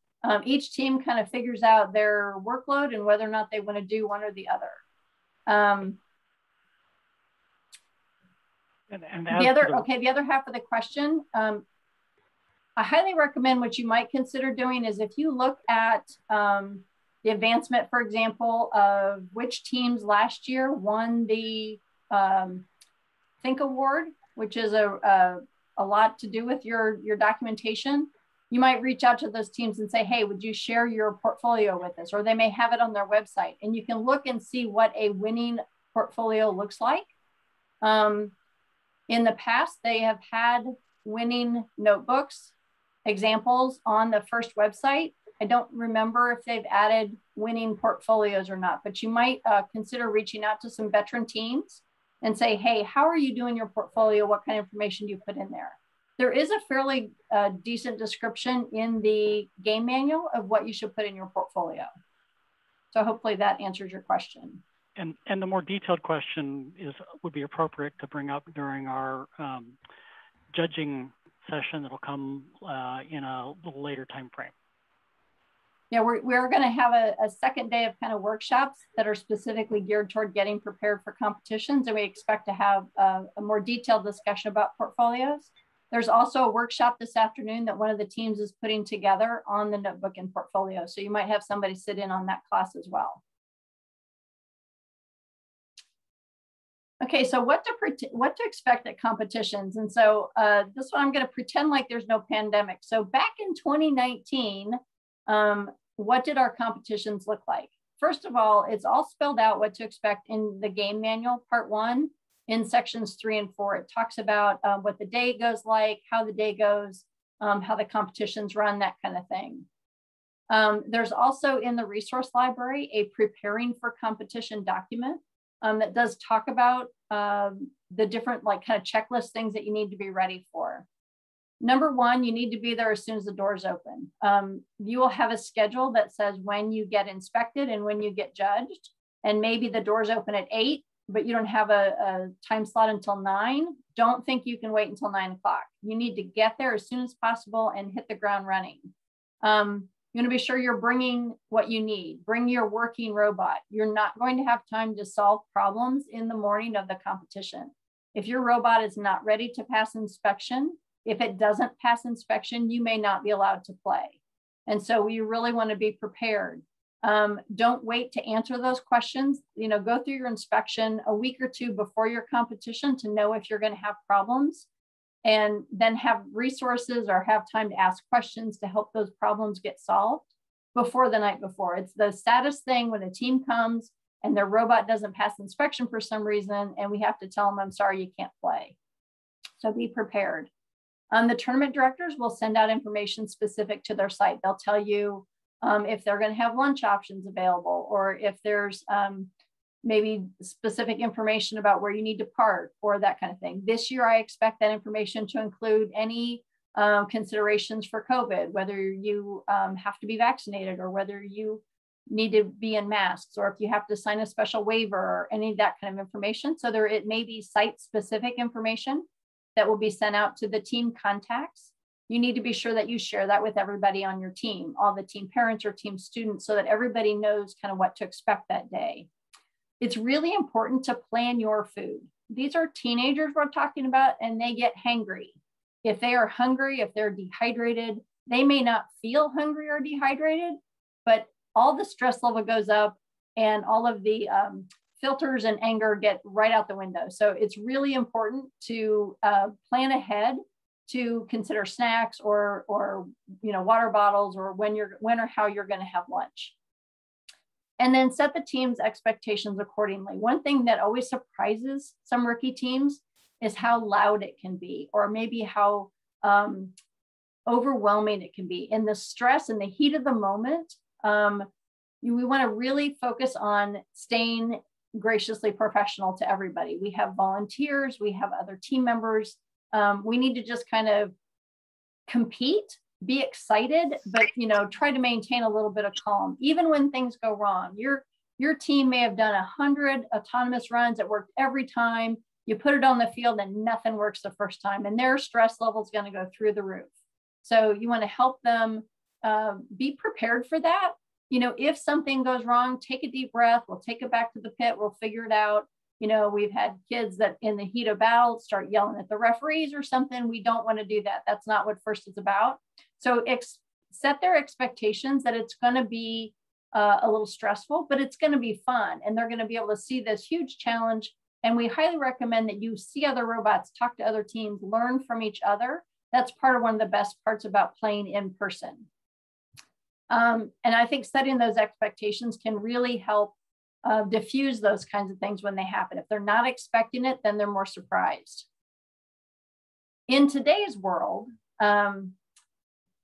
each team kind of figures out their workload and whether or not they want to do one or the other. The other half of the question, I I highly recommend what you might consider doing is if you look at the advancement, for example, of which teams last year won the Think Award, which is a lot to do with your documentation. You might reach out to those teams and say, hey, would you share your portfolio with us? Or they may have it on their website, and you can look and see what a winning portfolio looks like. In the past, they have had winning notebooks examples on the FIRST website. I don't remember if they've added winning portfolios or not, but you might consider reaching out to some veteran teams and say, hey, how are you doing your portfolio? What kind of information do you put in there? There is a fairly decent description in the game manual of what you should put in your portfolio. So hopefully that answers your question. And the more detailed question would be appropriate to bring up during our judging session that'll come in a little later time frame. Yeah, we're going to have a second day of kind of workshops that are specifically geared toward getting prepared for competitions, and we expect to have a more detailed discussion about portfolios. There's also a workshop this afternoon that one of the teams is putting together on the notebook and portfolio, so you might have somebody sit in on that class as well. Okay, so what to expect at competitions. And so this one, I'm going to pretend like there's no pandemic. So back in 2019, what did our competitions look like? First of all, it's all spelled out what to expect in the game manual, part 1, in sections 3 and 4. It talks about what the day goes like, how the day goes, how the competitions run, that kind of thing. There's also in the resource library a preparing for competition document that does talk about the different kind of checklist things that you need to be ready for. Number 1, you need to be there as soon as the doors open. You will have a schedule that says when you get inspected and when you get judged, and maybe the doors open at 8, but you don't have a time slot until 9. Don't think you can wait until 9 o'clock. You need to get there as soon as possible and hit the ground running. You want to be sure you're bringing what you need. Bring your working robot. You're not going to have time to solve problems in the morning of the competition. If your robot is not ready to pass inspection, if it doesn't pass inspection, you may not be allowed to play. And so we really want to be prepared. Don't wait to answer those questions. Go through your inspection a week or 2 before your competition to know if you're going to have problems, and then have resources or have time to ask questions to help those problems get solved before the night before. It's the saddest thing when a team comes and their robot doesn't pass inspection for some reason, and we have to tell them, I'm sorry, you can't play. So be prepared. The tournament directors will send out information specific to their site. They'll tell you if they're going to have lunch options available, or if there's maybe specific information about where you need to park or that kind of thing. This year, I expect that information to include any considerations for COVID, whether you have to be vaccinated or whether you need to be in masks, or if you have to sign a special waiver or any of that kind of information. So it may be site-specific information that will be sent out to the team contacts. You need to be sure that you share that with everybody on your team, all the team parents or team students, so that everybody knows kind of what to expect that day. It's really important to plan your food. These are teenagers we're talking about, and they get hangry. If they are hungry, if they're dehydrated, they may not feel hungry or dehydrated, but all the stress level goes up and all of the filters and anger get right out the window. So it's really important to plan ahead to consider snacks or water bottles, or when or how you're going to have lunch. And then set the team's expectations accordingly. One thing that always surprises some rookie teams is how loud it can be, or maybe how overwhelming it can be. In the stress and the heat of the moment, we want to really focus on staying graciously professional to everybody. We have volunteers, we have other team members. We need to just kind of compete, be excited, but try to maintain a little bit of calm, even when things go wrong. Your team may have done 100 autonomous runs that worked every time. You put it on the field and nothing works the first time, and their stress level is going to go through the roof. So you want to help them be prepared for that. If something goes wrong, take a deep breath. We'll take it back to the pit. We'll figure it out. You know, we've had kids that in the heat of battle start yelling at the referees or something. We don't want to do that. That's not what FIRST is about. So set their expectations that it's going to be a little stressful, but it's going to be fun. And they're going to be able to see this huge challenge. And we highly recommend that you see other robots, talk to other teams, learn from each other. That's part of one of the best parts about playing in person. And I think setting those expectations can really help diffuse those kinds of things when they happen. If they're not expecting it, then they're more surprised. In today's world,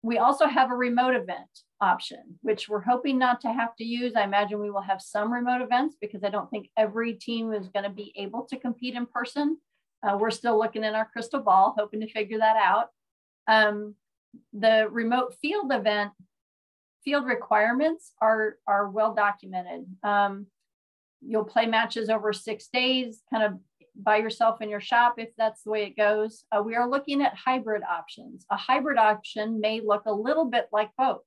we also have a remote event option, which we're hoping not to have to use. I imagine we will have some remote events because I don't think every team is going to be able to compete in person. We're still looking in our crystal ball, hoping to figure that out. The remote field event, field requirements are well documented. You'll play matches over 6 days, kind of by yourself in your shop if that's the way it goes. We are looking at hybrid options. A hybrid option may look a little bit like both.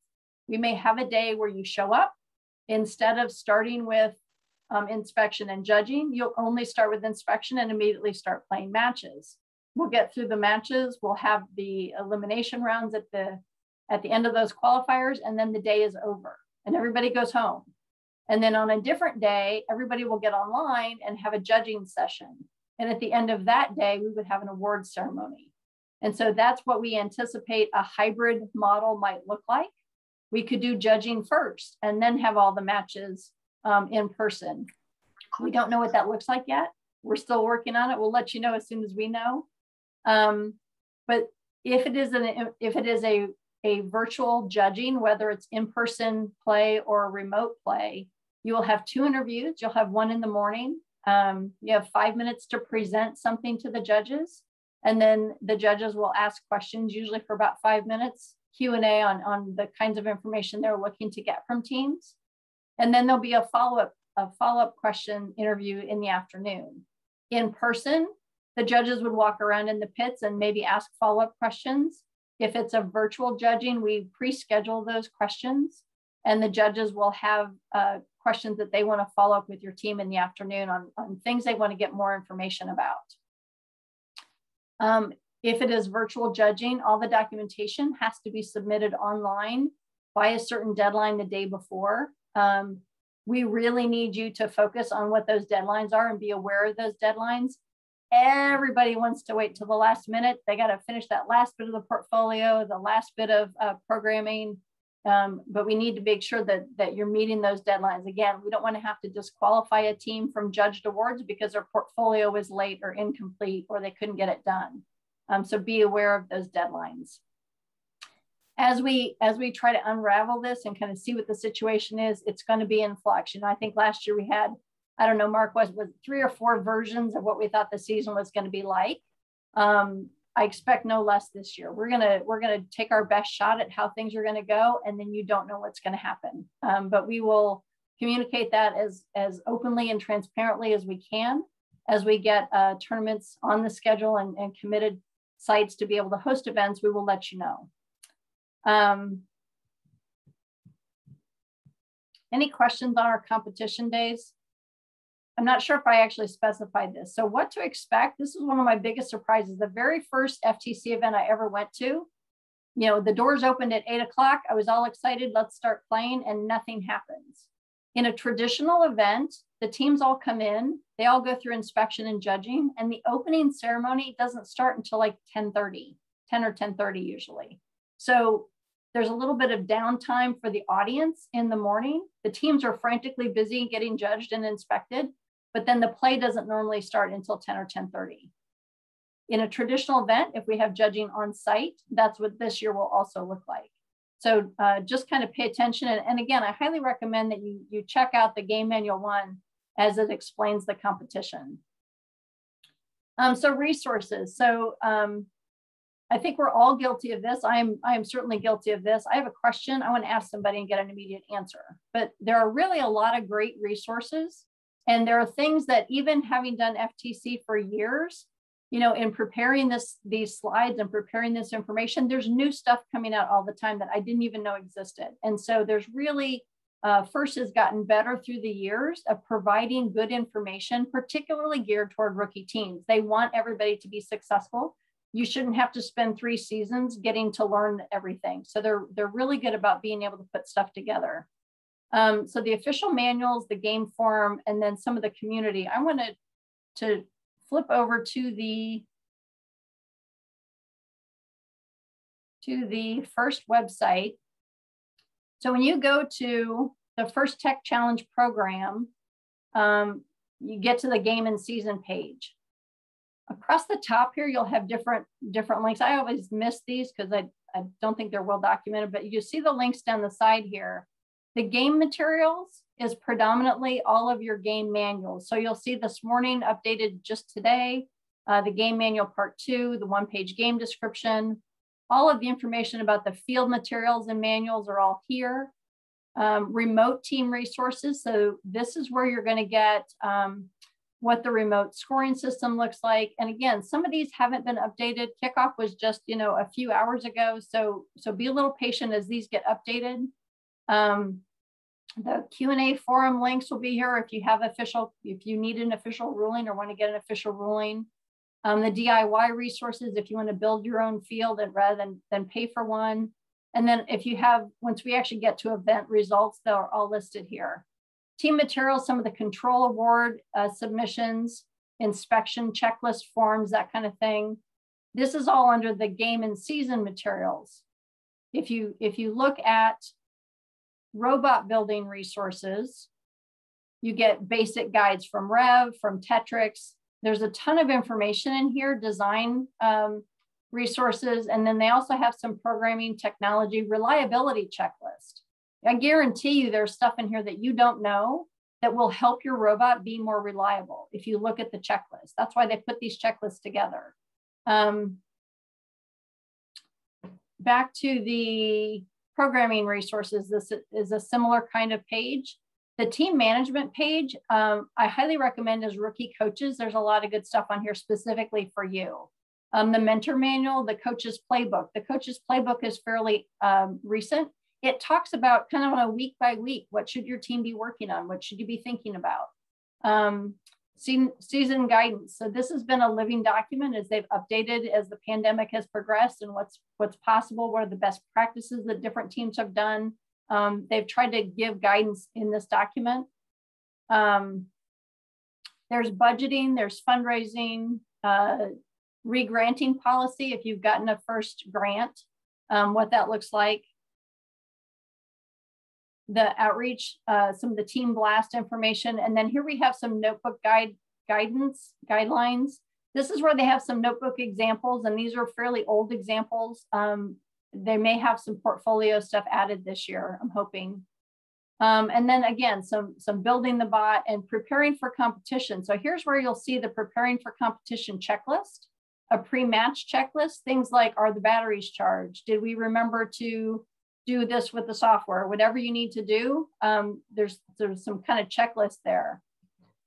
We may have a day where you show up, instead of starting with inspection and judging, you'll only start with inspection and immediately start playing matches. We'll get through the matches. We'll have the elimination rounds at the end of those qualifiers, and then the day is over and everybody goes home. And then on a different day, everybody will get online and have a judging session. And at the end of that day, we would have an award ceremony. And so that's what we anticipate a hybrid model might look like. We could do judging first and then have all the matches in person. We don't know what that looks like yet. We're still working on it. We'll let you know as soon as we know. But if it is a virtual judging, whether it's in-person play or remote play, you will have 2 interviews. You'll have one in the morning. You have 5 minutes to present something to the judges. And then the judges will ask questions, usually for about 5 minutes, Q&A on the kinds of information they're looking to get from teams. And then there'll be a follow-up question interview in the afternoon. In person, the judges would walk around in the pits and maybe ask follow-up questions. If it's a virtual judging, we pre-schedule those questions, and the judges will have questions that they want to follow up with your team in the afternoon on things they want to get more information about. If it is virtual judging, all the documentation has to be submitted online by a certain deadline the day before. We really need you to focus on what those deadlines are and be aware of those deadlines. Everybody wants to wait till the last minute. They got to finish that last bit of the portfolio, the last bit of programming. But we need to make sure that you're meeting those deadlines. Again, we don't want to have to disqualify a team from judged awards because their portfolio was late or incomplete or they couldn't get it done. So be aware of those deadlines. As we try to unravel this and kind of see what the situation is, it's going to be in flux. You know, I think last year we had, I don't know, Mark, was 3 or 4 versions of what we thought the season was going to be like. I expect no less this year. We're gonna take our best shot at how things are going to go, and then you don't know what's going to happen. But we will communicate that as openly and transparently as we can as we get tournaments on the schedule and committed sites to be able to host events. We will let you know. Any questions on our competition days? I'm not sure if I actually specified this. So what to expect? This is one of my biggest surprises. The very first FTC event I ever went to, you know, the doors opened at 8 o'clock. I was all excited, let's start playing, and nothing happens. In a traditional event, the teams all come in, they all go through inspection and judging, and the opening ceremony doesn't start until like 10:30, 10 or 10:30 usually. So there's a little bit of downtime for the audience in the morning. The teams are frantically busy getting judged and inspected, but then the play doesn't normally start until 10 or 10:30. In a traditional event, if we have judging on site, that's what this year will also look like. So just kind of pay attention. And again, I highly recommend that you check out the Game Manual 1 as it explains the competition. So resources. So I think we're all guilty of this. I am certainly guilty of this. I have a question. I want to ask somebody and get an immediate answer. But there are really a lot of great resources. And there are things that even having done FTC for years, you know, in preparing these slides and preparing this information, there's new stuff coming out all the time that I didn't even know existed. And so there's really FIRST has gotten better through the years of providing good information, particularly geared toward rookie teams. They want everybody to be successful. You shouldn't have to spend 3 seasons getting to learn everything. So they're really good about being able to put stuff together. So the official manuals, the game forum, and then some of the community. I wanted to flip over to the FIRST website. So when you go to the FIRST Tech Challenge program, you get to the game and season page. Across the top here, you'll have different links. I always miss these because I don't think they're well documented, but you see the links down the side here. The game materials is predominantly all of your game manuals. So you'll see this morning updated just today, the game manual part 2, the 1-page game description. All of the information about the field materials and manuals are all here. Remote team resources. So this is where you're going to get what the remote scoring system looks like. And again, some of these haven't been updated. Kickoff was just, a few hours ago. So be a little patient as these get updated. The Q&A forum links will be here if you need an official ruling or want to get an official ruling. The DIY resources, if you want to build your own field and rather than pay for one. And then once we actually get to event results, they're all listed here. Team materials, some of the control award submissions, inspection checklist forms, that kind of thing. This is all under the game and season materials. If you look at robot building resources, you get basic guides from Rev, from Tetrix. There's a ton of information in here, design resources, and then they also have some programming technology reliability checklist. I guarantee you there's stuff in here that you don't know that will help your robot be more reliable if you look at the checklist. That's why they put these checklists together. Back to the programming resources, this is a similar kind of page. The team management page, I highly recommend as rookie coaches. There's a lot of good stuff on here specifically for you. The mentor manual, the coach's playbook. The coach's playbook is fairly recent. It talks about kind of on a week by week, what should your team be working on? What should you be thinking about? Season guidance. So this has been a living document as they've updated as the pandemic has progressed and what's possible, what are the best practices that different teams have done. They've tried to give guidance in this document. There's budgeting, there's fundraising, re-granting policy if you've gotten a first grant, what that looks like. The outreach, some of the Team Blast information. And then here we have some notebook guidelines. This is where they have some notebook examples, and these are fairly old examples. They may have some portfolio stuff added this year, I'm hoping. And then again, some building the bot and preparing for competition. So here's where you'll see the preparing for competition checklist, a pre-match checklist, things like, are the batteries charged? Did we remember to do this with the software? Whatever you need to do, there's some kind of checklist there.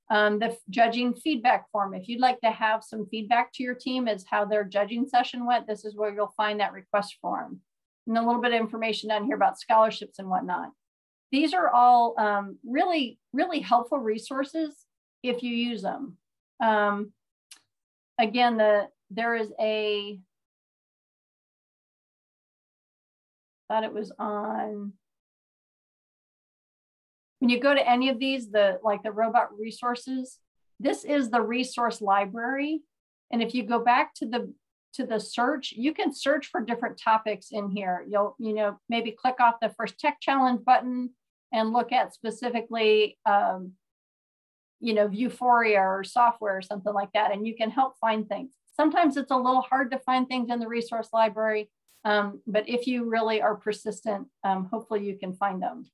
The judging feedback form. If you'd like to have some feedback to your team as how their judging session went, this is where you'll find that request form. And a little bit of information down here about scholarships and whatnot. These are all really, really helpful resources if you use them. Again, there is a, thought it was on, when you go to any of these, like the robot resources, this is the resource library. And if you go back to the search, you can search for different topics in here. You'll, maybe click off the FIRST Tech Challenge button and look at specifically, Vuforia or software or something like that. And you can help find things. Sometimes it's a little hard to find things in the resource library, but if you really are persistent, hopefully you can find them.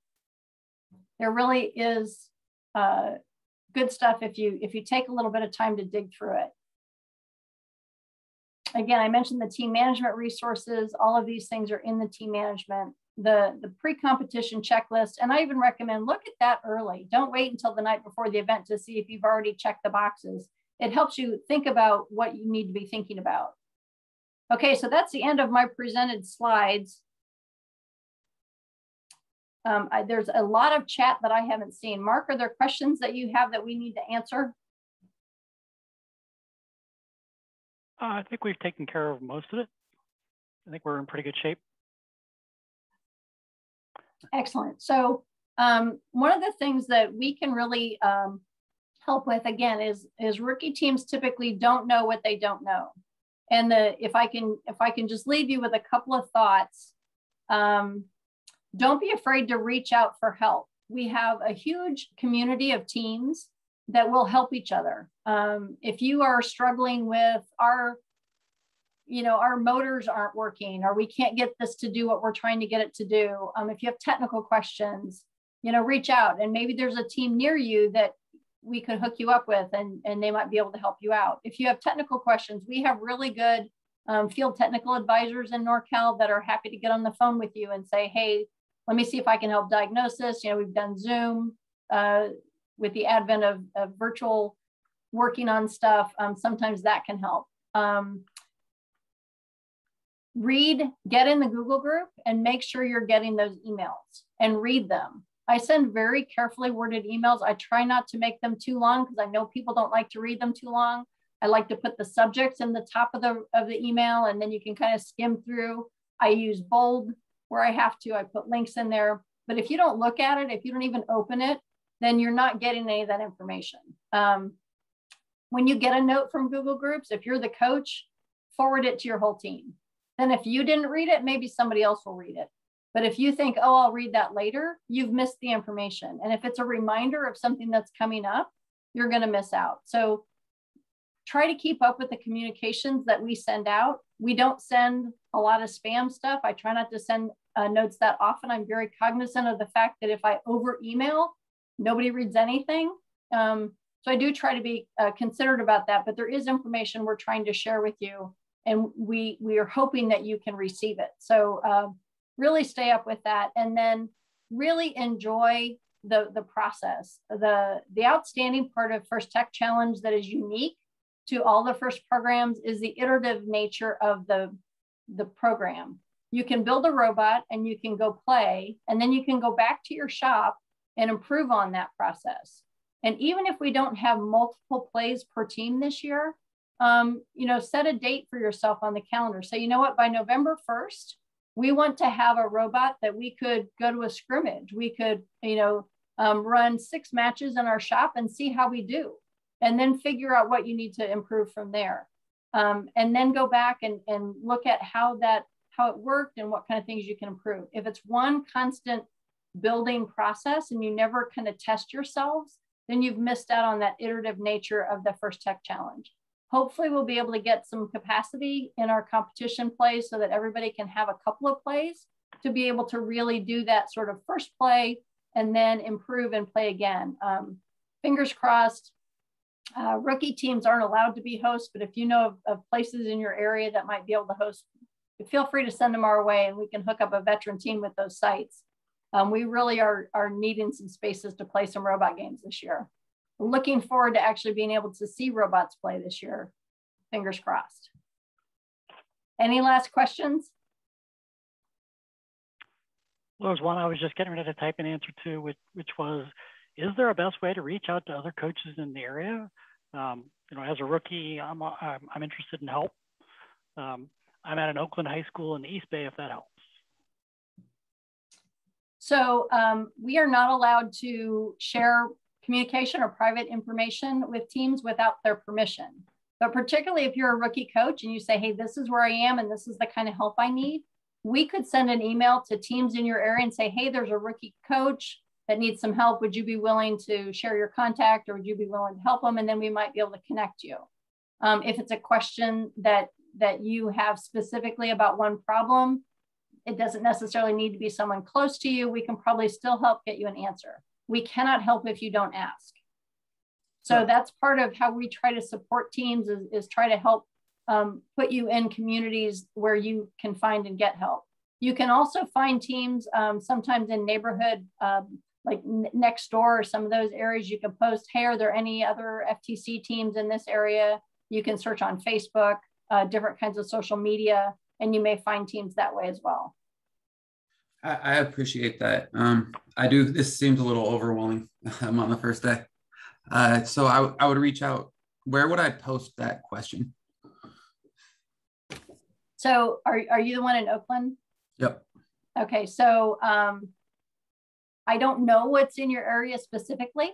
There really is good stuff if you take a little bit of time to dig through it. Again, I mentioned the team management resources. All of these things are in the team management, the pre-competition checklist. And I even recommend look at that early. Don't wait until the night before the event to see if you've already checked the boxes. It helps you think about what you need to be thinking about. Okay, so that's the end of my presented slides. There's a lot of chat that I haven't seen. Mark, are there questions that you have that we need to answer? I think we've taken care of most of it. I think we're in pretty good shape. Excellent. So one of the things that we can really help with, again, is rookie teams typically don't know what they don't know. And if I can just leave you with a couple of thoughts, don't be afraid to reach out for help. We have a huge community of teams that will help each other. If you are struggling with our motors aren't working, or we can't get this to do what we're trying to get it to do. If you have technical questions, reach out, and maybe there's a team near you that we could hook you up with, and they might be able to help you out. If you have technical questions, we have really good field technical advisors in NorCal that are happy to get on the phone with you and say, hey, let me see if I can help diagnose this. We've done Zoom with the advent of virtual working on stuff. Sometimes that can help. Get in the Google group and make sure you're getting those emails and read them. I send very carefully worded emails. I try not to make them too long because I know people don't like to read them too long. I like to put the subjects in the top of the email, and then you can kind of skim through. I use bold where I have to. I put links in there. But if you don't look at it, if you don't even open it, then you're not getting any of that information. When you get a note from Google Groups, if you're the coach, forward it to your whole team. Then if you didn't read it, maybe somebody else will read it. But if you think, oh, I'll read that later, you've missed the information. And if it's a reminder of something that's coming up, you're going to miss out. So try to keep up with the communications that we send out. We don't send a lot of spam stuff. I try not to send notes that often. I'm very cognizant of the fact that if I over email, nobody reads anything. So I do try to be considerate about that, but there is information we're trying to share with you, and we are hoping that you can receive it. So really stay up with that, and then really enjoy the process. The outstanding part of First Tech Challenge that is unique to all the FIRST programs is the iterative nature of the program. You can build a robot and you can go play, and then you can go back to your shop and improve on that process. And even if we don't have multiple plays per team this year, set a date for yourself on the calendar. Say, you know what, by November 1st, we want to have a robot that we could go to a scrimmage. We could, run 6 matches in our shop and see how we do, and then figure out what you need to improve from there. And then go back and look at how it worked and what kind of things you can improve. If it's one constant building process and you never kind of test yourselves, then you've missed out on that iterative nature of the First Tech Challenge. Hopefully we'll be able to get some capacity in our competition plays so that everybody can have a couple of plays to be able to really do that sort of first play and then improve and play again. Fingers crossed. Rookie teams aren't allowed to be hosts, but if you know of places in your area that might be able to host, feel free to send them our way and we can hook up a veteran team with those sites. We really are needing some spaces to play some robot games this year. Looking forward to actually being able to see robots play this year. Fingers crossed. Any last questions? Well, there's one I was just getting ready to type an answer to, which was, is there a best way to reach out to other coaches in the area? As a rookie, I'm interested in help. I'm at an Oakland high school in the East Bay, if that helps. So we are not allowed to share communication or private information with teams without their permission. But particularly if you're a rookie coach and you say, hey, this is where I am and this is the kind of help I need, we could send an email to teams in your area and say, hey, there's a rookie coach that needs some help. Would you be willing to share your contact, or would you be willing to help them? And then we might be able to connect you. If it's a question that you have specifically about one problem, it doesn't necessarily need to be someone close to you. We can probably still help get you an answer. We cannot help if you don't ask. So that's part of how we try to support teams is try to help put you in communities where you can find and get help. You can also find teams sometimes in neighborhood, like next door or some of those areas. You can post, hey, are there any other FTC teams in this area? You can search on Facebook, different kinds of social media, and you may find teams that way as well. I appreciate that. I do. This seems a little overwhelming. I'm on the first day. So I would reach out. Where would I post that question? So are you the one in Oakland? Yep. Okay, so I don't know what's in your area specifically.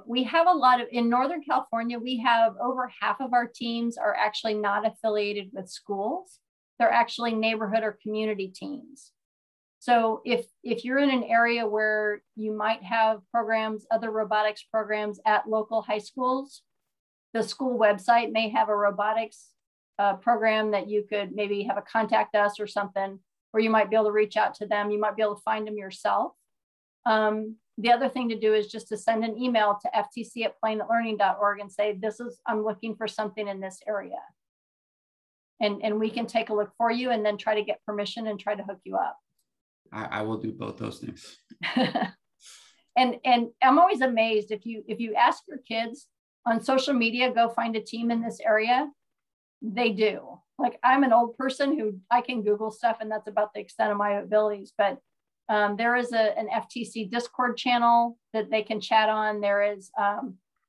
We have a lot of, in Northern California, we have over half of our teams are actually not affiliated with schools. They're actually neighborhood or community teams. So if you're in an area where you might have programs, other robotics programs at local high schools, the school website may have a robotics program that you could maybe have a contact us or something, where you might be able to reach out to them. You might be able to find them yourself. The other thing to do is just to send an email to ftc@planetlearning.org and say, I'm looking for something in this area. And we can take a look for you and then try to get permission and try to hook you up. I will do both those things. and I'm always amazed if you ask your kids on social media, go find a team in this area, they do. Like, I'm an old person who I can Google stuff, and that's about the extent of my abilities. But there is an FTC Discord channel that they can chat on. There is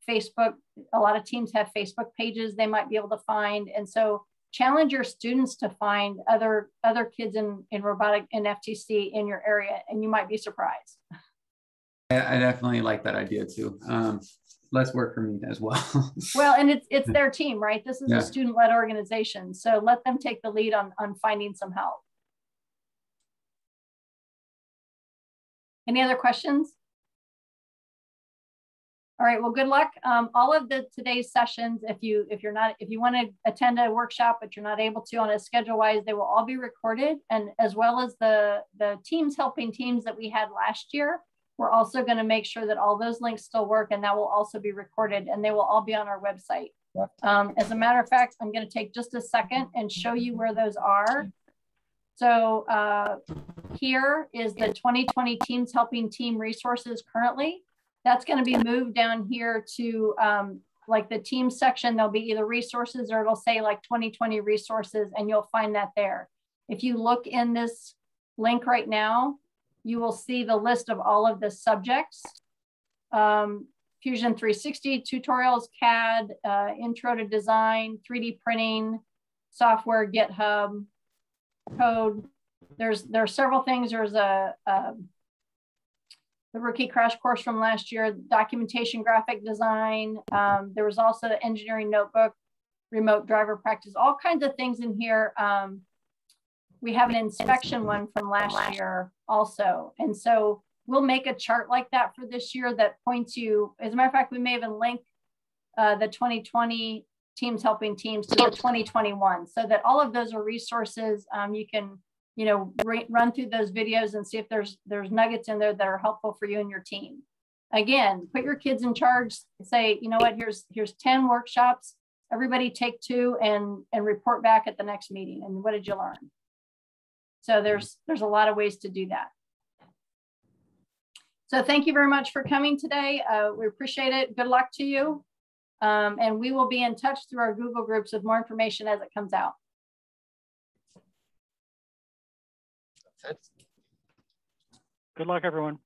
Facebook. A lot of teams have Facebook pages they might be able to find. And so challenge your students to find other kids in robotic and FTC in your area, and you might be surprised. I definitely like that idea too. Less work for me as well. Well, and it's their team, right? This is a student-led organization. So let them take the lead on finding some help. Any other questions? All right, well, good luck. All of today's sessions, if you want to attend a workshop, but you're not able to on a schedule-wise, they will all be recorded, and as well as the teams helping teams that we had last year. We're also going to make sure that all those links still work, and that will also be recorded, and they will all be on our website. As a matter of fact, I'm going to take just a second and show you where those are. So here is the 2020 Teams Helping Team resources currently. That's going to be moved down here to like the team section. There'll be either resources or it'll say like 2020 resources, and you'll find that there. If you look in this link right now, you will see the list of all of the subjects. Fusion 360, tutorials, CAD, intro to design, 3D printing, software, GitHub, code. There are several things. There's the rookie crash course from last year, documentation, graphic design. There was also the engineering notebook, remote driver practice, all kinds of things in here. We have an inspection one from last year also. And so we'll make a chart like that for this year that points you, as a matter of fact, we may even link the 2020 Teams Helping Teams to the 2021, so that all of those are resources. You can, run through those videos and see if there's nuggets in there that are helpful for you and your team. Again, put your kids in charge. Say, you know what, here's 10 workshops. Everybody take 2 and report back at the next meeting. And what did you learn? So there's a lot of ways to do that. So thank you very much for coming today. We appreciate it. Good luck to you. And we will be in touch through our Google groups with more information as it comes out. Good luck, everyone.